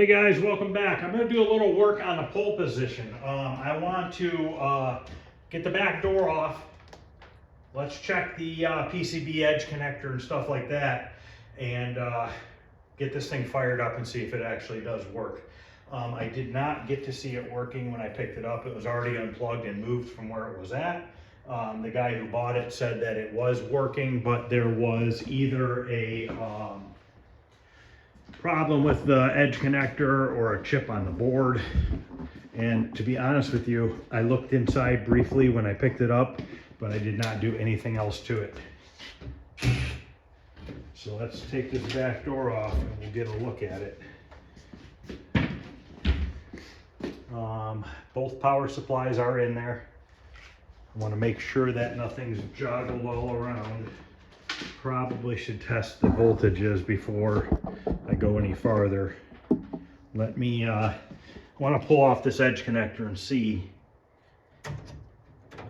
guys, welcome back. I'm going to do a little work on the pole position. I want to get the back door off. Let's check the PCB edge connector and stuff like that, and get this thing fired up and see if it actually does work. I did not get to see it working when I picked it up. It was already unplugged and moved from where it was at. The guy who bought it said that it was working, but there was either a problem with the edge connector or a chip on the board. And to be honest with you, I looked inside briefly when I picked it up, but I did not do anything else to it. So let's take this back door off and we'll get a look at it. Both power supplies are in there. I want to make sure that nothing's joggled all around. Probably should test the voltages before I go any farther. Let me, I want to pull off this edge connector and see.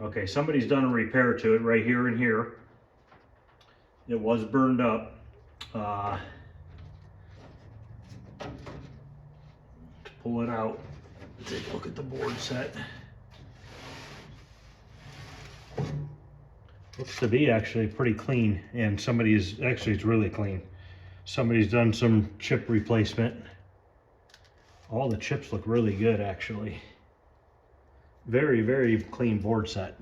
Okay, somebody's done a repair to it right here and here. It was burned up. To pull it out, take a look at the board set. Looks to be actually pretty clean, and it's really clean. Somebody's done some chip replacement. All the chips look really good, actually. Very, very clean board set.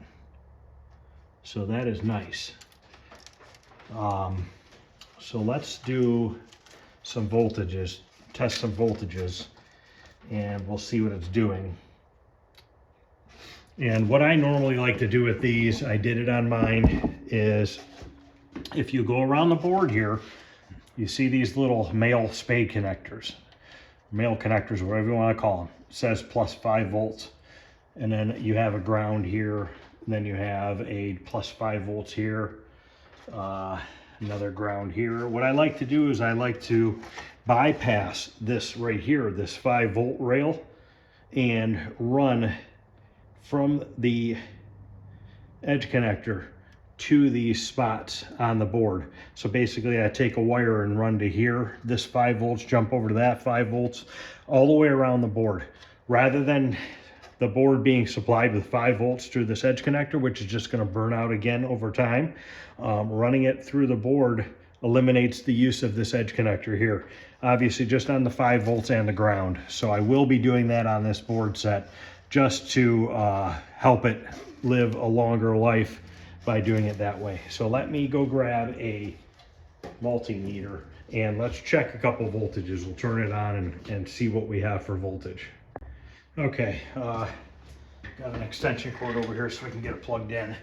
So that is nice. So let's do some voltages, test some voltages, and we'll see what it's doing. And what I normally like to do with these, I did it on mine, is if you go around the board here, you see these little male spade connectors, whatever you want to call them. It says plus 5 volts. And then you have a ground here, and then you have a plus 5 volts here, another ground here. What I like to do is I like to bypass this right here, this 5 volt rail, and run from the edge connector to these spots on the board. So basically I take a wire and run to here, this 5 volts, jump over to that 5 volts, all the way around the board. Rather than the board being supplied with 5 volts through this edge connector, which is just gonna burn out again over time, running it through the board eliminates the use of this edge connector here. Obviously just on the 5 volts and the ground. So I will be doing that on this board set, just to help it live a longer life by doing it that way. So let me go grab a multimeter and let's check a couple voltages. We'll turn it on and see what we have for voltage. Okay, got an extension cord over here so we can get it plugged in.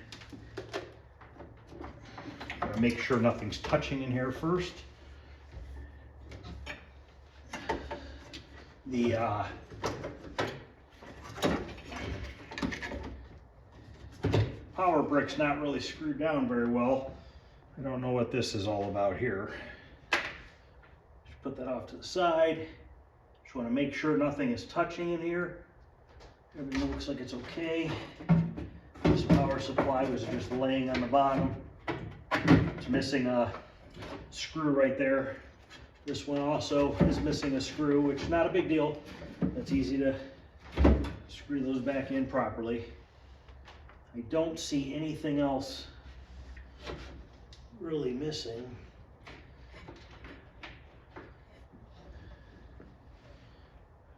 Gotta make sure nothing's touching in here first. The power brick's not really screwed down very well. I don't know what this is all about here. Just put that off to the side. Just want to make sure nothing is touching in here. Everything looks like it's okay. This power supply was just laying on the bottom. It's missing a screw right there. This one also is missing a screw, which is not a big deal. That's easy to screw those back in properly. I don't see anything else really missing.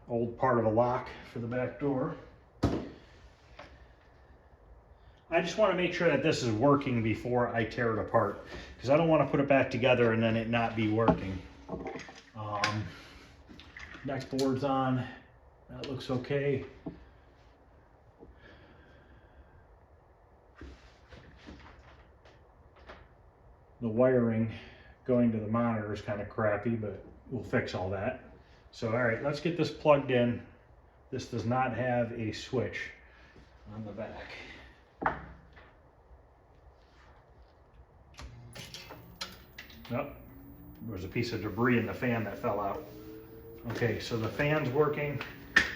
Old part of a lock for the back door. I just want to make sure that this is working before I tear it apart, because I don't want to put it back together and then it not be working. Neck board's on. That looks okay. The wiring going to the monitor is kind of crappy, but we'll fix all that. So, all right, let's get this plugged in. This does not have a switch on the back. Nope, there was a piece of debris in the fan that fell out. Okay, so the fan's working.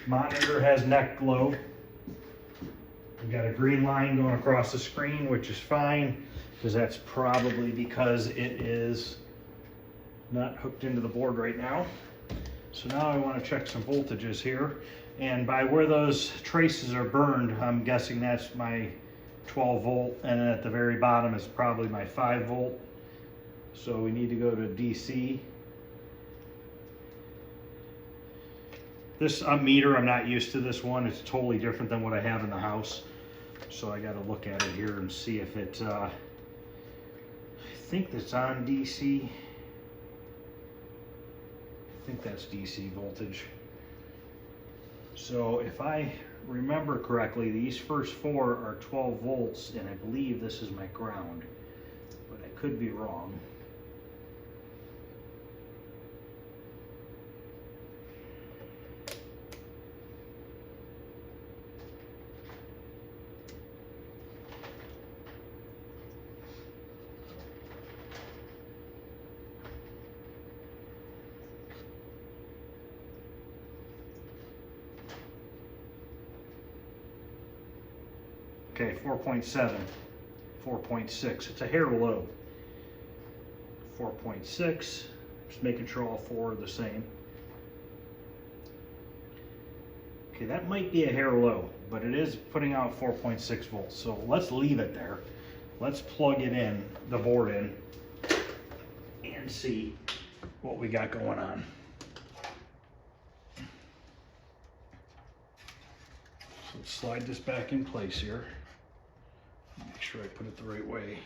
Monitor has neck glow. We've got a green line going across the screen, which is fine, because that's probably because it is not hooked into the board right now. So now I want to check some voltages here. And by where those traces are burned, I'm guessing that's my 12 volt, and then at the very bottom is probably my 5 volt. So we need to go to DC. This meter, I'm not used to this one. It's totally different than what I have in the house. So I got to look at it here and see if it, I think that's on DC. I think that's DC voltage. So if I remember correctly, these first 4 are 12 volts, and I believe this is my ground, but I could be wrong. Okay, 4.7, 4.6. It's a hair low. 4.6. Just making sure all 4 are the same. Okay, that might be a hair low, but it is putting out 4.6 volts. So let's leave it there. Let's plug it in, the board in, and see what we got going on. So let's slide this back in place here. Make sure I put it the right way.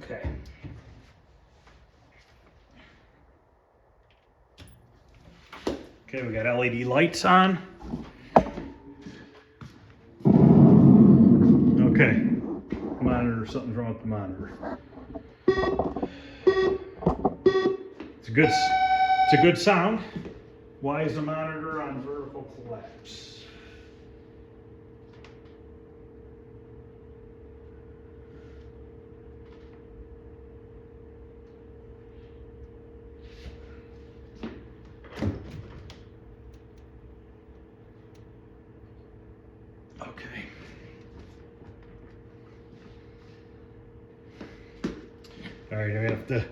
Okay. Okay, we got LED lights on. Okay, monitor, something's wrong with the monitor. It's a good sound. Why is the monitor on vertical collapse? Okay. All right, I have to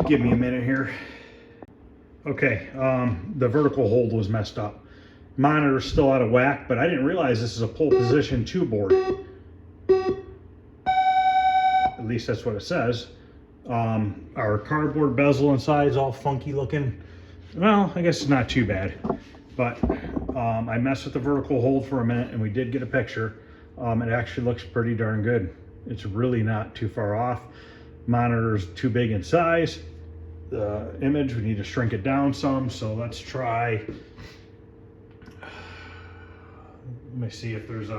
give me a minute here. Okay, the vertical hold was messed up. Monitor's still out of whack, but I didn't realize this is a pole position 2 board. At least that's what it says. Our cardboard bezel inside is all funky looking. Well, I guess it's not too bad, but I messed with the vertical hold for a minute and we did get a picture. It actually looks pretty darn good. It's really not too far off. Monitor's too big in size. The image, we need to shrink it down some, so let's try. Let me see if there's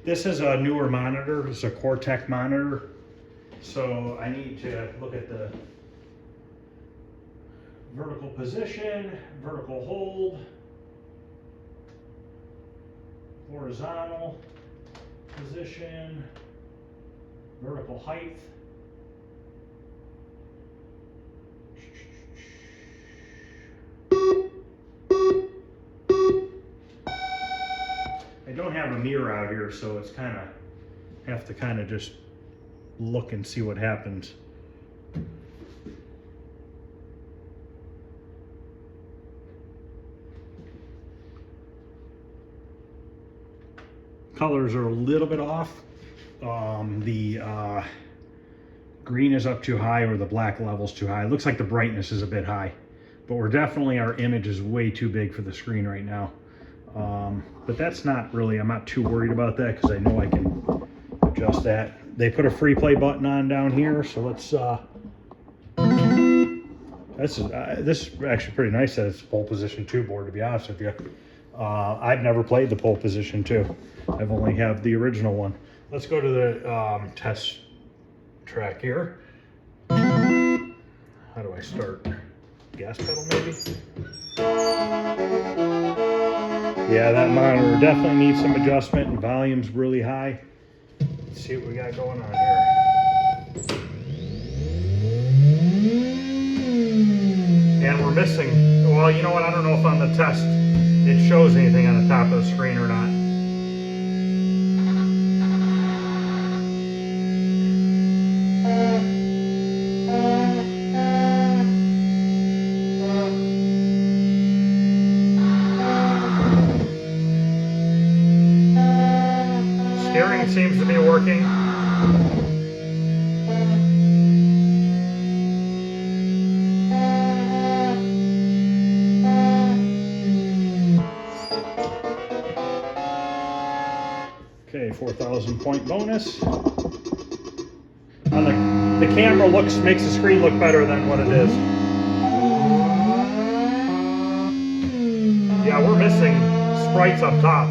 this is a newer monitor. It's a Cortec monitor. So I need to look at the vertical position, vertical hold, horizontal position, vertical height. I don't have a mirror out here, so it's have to just look and see what happens. Colors are a little bit off. The green is up too high, or the black level's too high. It looks like the brightness is a bit high, but our image is way too big for the screen right now. But that's not really, I'm not too worried about that because I know I can adjust that. They put a free play button on down here, so let's, this is actually pretty nice that it's a pole position 2 board, to be honest with you. I've never played the pole position 2. I've only have the original one. Let's go to the test track here. How do I start? Gas pedal maybe? Yeah, that monitor definitely needs some adjustment, and volume's really high. Let's see what we got going on here. And we're missing, well, you know what, I don't know if on the test it shows anything on the top of the screen or not. Steering seems to be working. Okay, 4,000 point bonus. On the camera makes the screen look better than what it is. Yeah, we're missing sprites up top.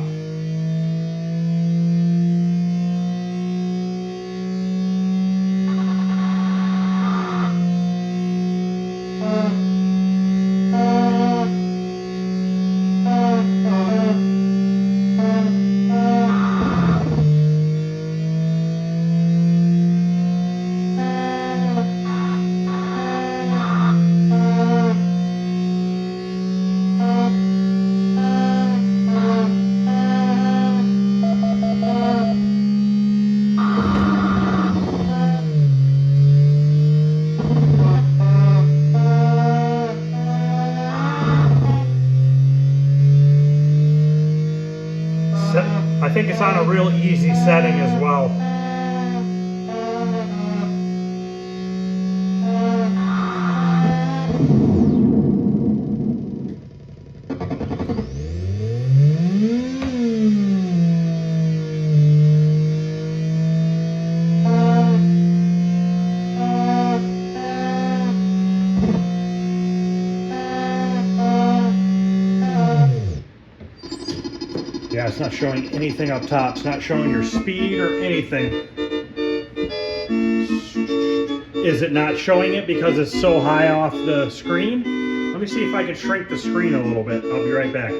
I think it's on a real easy setting as well. Yeah, it's not showing anything up top. It's not showing your speed or anything. Is it not showing it because it's so high off the screen? Let me see if I can shrink the screen a little bit. I'll be right back.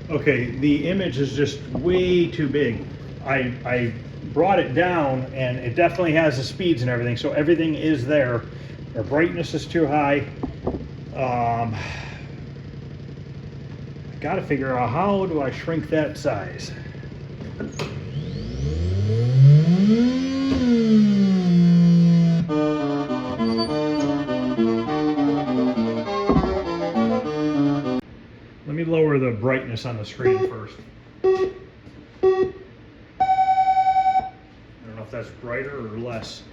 Okay, the image is just way too big. I brought it down and it definitely has the speeds and everything, so everything is there. The brightness is too high. Got to figure out how do I shrink that size. Let me lower the brightness on the screen first. I don't know if that's brighter or less.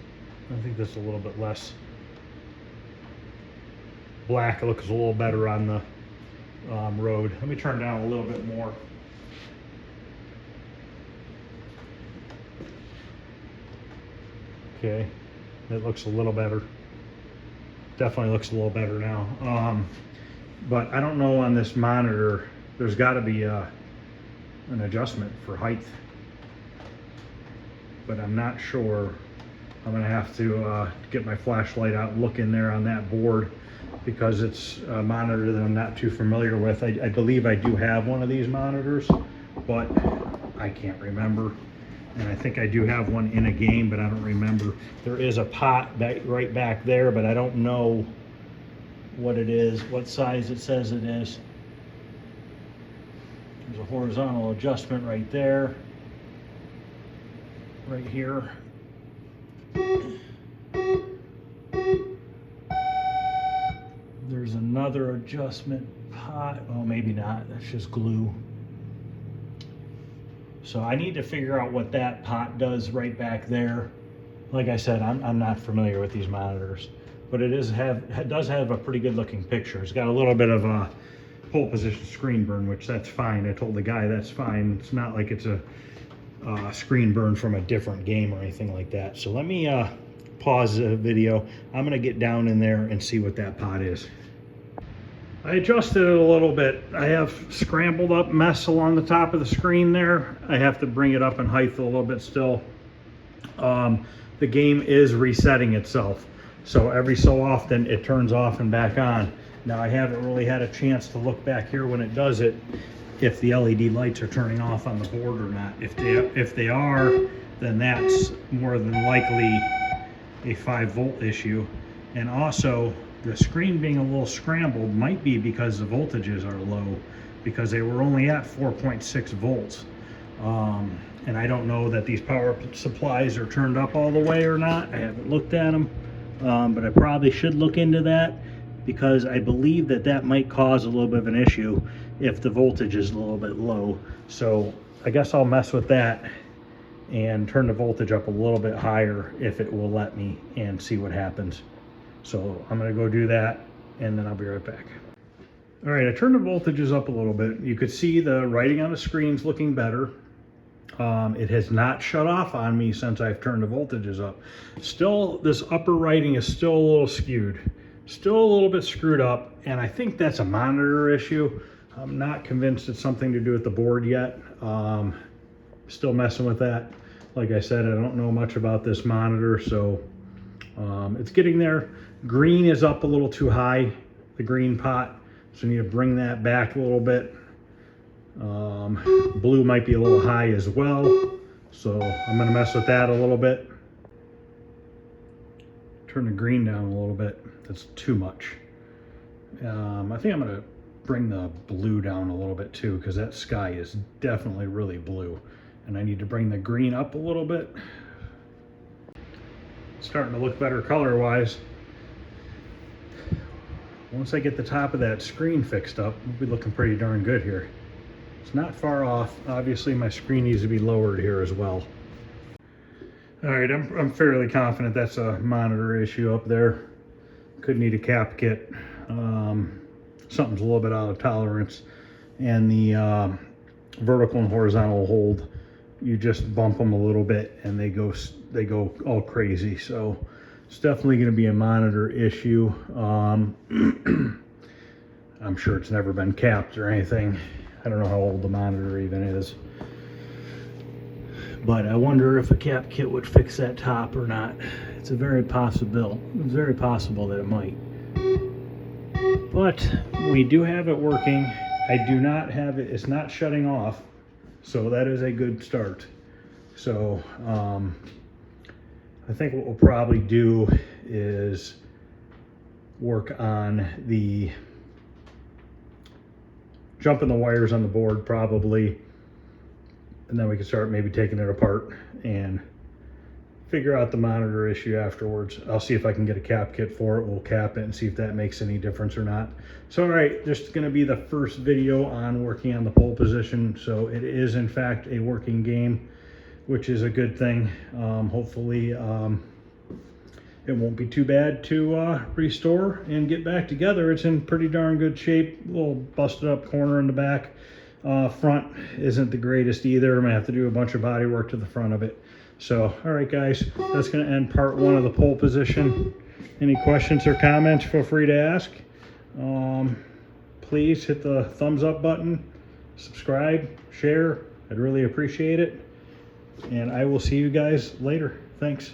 I think that's a little bit less. Black looks a little better on the road. Let me turn down a little bit more. Okay, it looks a little better. Definitely looks a little better now. But I don't know on this monitor, there's got to be an adjustment for height. But I'm not sure. I'm going to have to get my flashlight out and look in there on that board, because it's a monitor that I'm not too familiar with. I believe I do have one of these monitors, but I can't remember. And I think I do have one in a game, but I don't remember. There is a pot right back there, but I don't know what it is, what size it says it is. There's a horizontal adjustment right there, right here. There's another adjustment pot. Oh, maybe not. That's just glue. So I need to figure out what that pot does right back there. Like I said, I'm not familiar with these monitors, but it does have a pretty good looking picture. It's got a little bit of a pole position screen burn, which that's fine. I told the guy that's fine. It's not like it's a screen burn from a different game or anything like that. So let me pause the video. I'm gonna get down in there and see what that pot is. I adjusted it a little bit. I have scrambled up mess along the top of the screen there. I have to bring it up in height a little bit still. The game is resetting itself, so every so often it turns off and back on. Now I haven't really had a chance to look back here when it does it, if the LED lights are turning off on the board or not. If they are, then that's more than likely a 5-volt issue. And also the screen being a little scrambled might be because the voltages are low, because they were only at 4.6 volts. And I don't know that these power supplies are turned up all the way or not. I haven't looked at them, but I probably should look into that, because I believe that that might cause a little bit of an issue if the voltage is a little bit low. So I guess I'll mess with that and turn the voltage up a little bit higher if it will let me, and see what happens. So I'm gonna go do that, and then I'll be right back. All right, I turned the voltages up a little bit. You could see the writing on the screen's looking better. It has not shut off on me since I've turned the voltages up. Still, this upper writing is still a little skewed, still a little bit screwed up, and I think that's a monitor issue. I'm not convinced it's something to do with the board yet. Still messing with that. Like I said, I don't know much about this monitor, so it's getting there. Green is up a little too high, the green pot, so I need to bring that back a little bit. Blue might be a little high as well, so I'm going to mess with that a little bit. Turn the green down a little bit. That's too much. I think I'm going to bring the blue down a little bit too, because that sky is definitely really blue, and I need to bring the green up a little bit. It's starting to look better color wise. Once I get the top of that screen fixed up, we'll be looking pretty darn good here. It's not far off. Obviously my screen needs to be lowered here as well. All right, I'm fairly confident that's a monitor issue up there. Could need a cap kit. Something's a little bit out of tolerance. And the vertical and horizontal hold, you just bump them a little bit and they go all crazy. So it's definitely going to be a monitor issue. I'm sure it's never been capped or anything. I don't know how old the monitor even is, but I wonder if a cap kit would fix that top or not. It's very possible that it might. But we do have it working. I do not have it, it's not shutting off, so that is a good start. So I think what we'll probably do is work on the jumping the wires on the board probably, and then we can start maybe taking it apart and figure out the monitor issue afterwards. I'll see if I can get a cap kit for it. We'll cap it and see if that makes any difference or not. So, all right, this is going to be the first video on working on the pole position. So it is in fact a working game, which is a good thing. Hopefully it won't be too bad to restore and get back together. It's in pretty darn good shape. A little busted up corner in the back. Front isn't the greatest either. I'm gonna have to do a bunch of body work to the front of it. So, all right guys, that's gonna end part 1 of the pole position. Any questions or comments, feel free to ask. Please hit the thumbs up button, subscribe, share. I'd really appreciate it. And I will see you guys later. Thanks.